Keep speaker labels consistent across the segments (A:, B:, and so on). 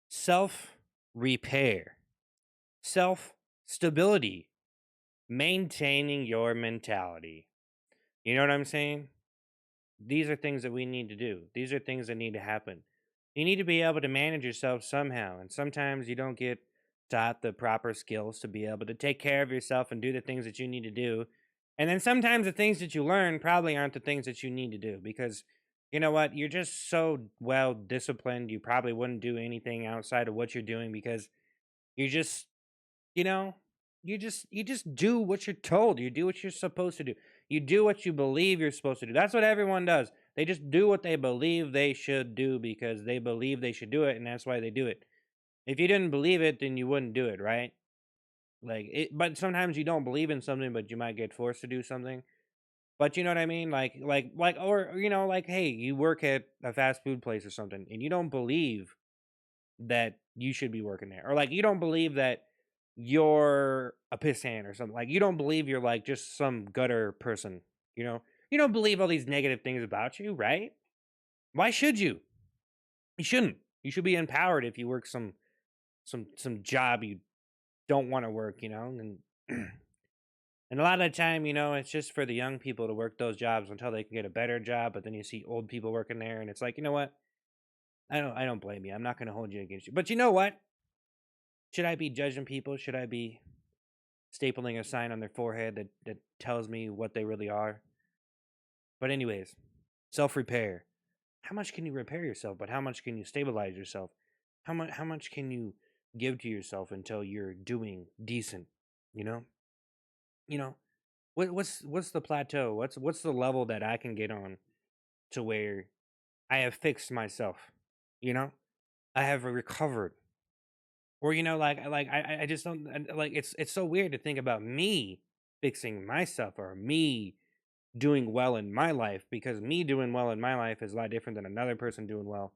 A: self repair, self stability, maintaining your mentality. You know what I'm saying? These are things that we need to do. These are things that need to happen. You need to be able to manage yourself somehow. And sometimes you don't get taught the proper skills to be able to take care of yourself and do the things that you need to do. And then sometimes the things that you learn probably aren't the things that you need to do because you know what? You're just so well disciplined. You probably wouldn't do anything outside of what you're doing because you just you know, you just do what you're told. You do what you're supposed to do. You do what you believe you're supposed to do. That's what everyone does. They just do what they believe they should do because they believe they should do it, and that's why they do it. If you didn't believe it, then you wouldn't do it, right? But sometimes you don't believe in something, but you might get forced to do something. But you know what I mean? Like, hey, you work at a fast food place or something, and you don't believe that you should be working there. Or like you don't believe that you're a pissant or something. Like you don't believe you're like just some gutter person, you know? You don't believe all these negative things about you, right? Why should you? You shouldn't. You should be empowered if you work some job you don't want to work, And and a lot of the time, it's just for the young people to work those jobs until they can get a better job, but then you see old people working there and it's like, you know what? I don't blame you. I'm not going to hold you against you. But you know what? Should I be judging people? Should I be stapling a sign on their forehead that tells me what they really are? But anyways, self-repair. How much can you repair yourself? But how much can you stabilize yourself? How much can you give to yourself until you're doing decent? You know? You know, what's the plateau? What's the level that I can get on to where I have fixed myself? You know? I have recovered. Or I just don't like it's so weird to think about me fixing myself or me doing well in my life because me doing well in my life is a lot different than another person doing well.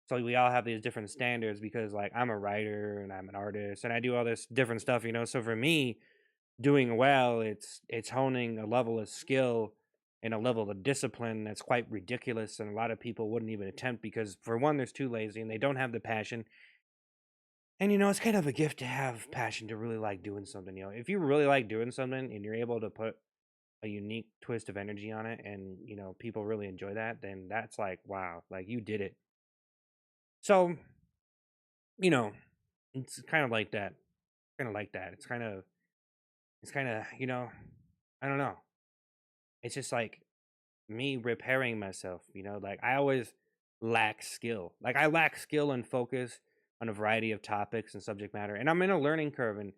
A: So we all have these different standards because like I'm a writer and I'm an artist and I do all this different stuff. So for me, doing well, it's honing a level of skill and a level of discipline that's quite ridiculous and a lot of people wouldn't even attempt because for one, they're too lazy and they don't have the passion and it's kind of a gift to have passion to really like doing something. If you really like doing something and you're able to put a unique twist of energy on it and, people really enjoy that, then that's like, wow, like you did it. So, you know, it's kind of like that. Kind of like that. It's kind of, I don't know. It's just like me repairing myself, like I always lack skill. Like I lack skill and focus on a variety of topics and subject matter. And I'm in a learning curve and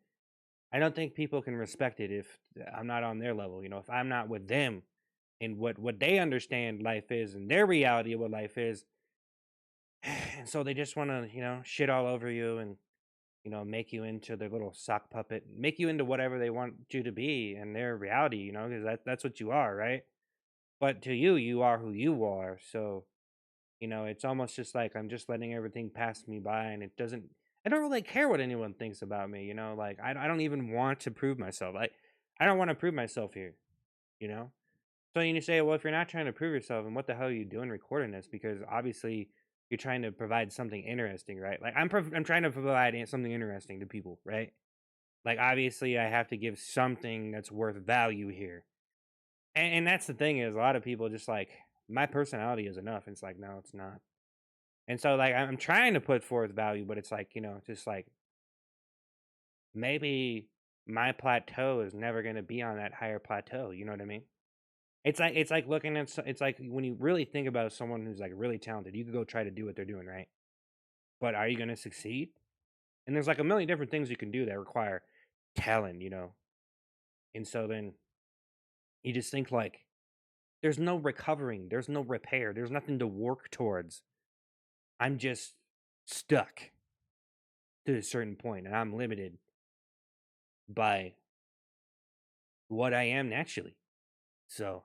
A: I don't think people can respect it if I'm not on their level. If I'm not with them and what they understand life is and their reality of what life is, and so they just want to shit all over you and make you into their little sock puppet, make you into whatever they want you to be and their reality. Because that's what you are, right? But to you, you are who you are. So it's almost just like I'm just letting everything pass me by, and it doesn't. I don't really care what anyone thinks about me. Like I don't even want to prove myself. I don't want to prove myself here. You know. So you say, well, if you're not trying to prove yourself, and what the hell are you doing recording this? Because obviously you're trying to provide something interesting, right? Like I'm trying to provide something interesting to people, right? Like obviously I have to give something that's worth value here. And that's the thing is a lot of people just like my personality is enough. And it's like, no, it's not. And so like I'm trying to put forth value, but it's like, just like maybe my plateau is never gonna be on that higher plateau. You know what I mean? It's like looking at it's like when you really think about someone who's like really talented, you could go try to do what they're doing, right? But are you gonna succeed? And there's like a million different things you can do that require talent. And so then you just think like there's no recovering, there's no repair, there's nothing to work towards. I'm just stuck to a certain point, and I'm limited by what I am naturally. So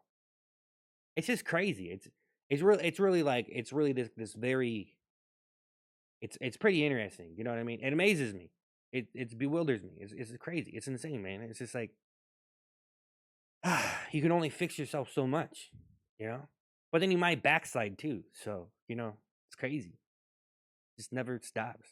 A: it's just crazy. It's really like it's really this very it's pretty interesting. You know what I mean? It amazes me. It bewilders me. It's crazy. It's insane, man. It's just like you can only fix yourself so much. But then you might backslide too. So it's crazy. Just never stops.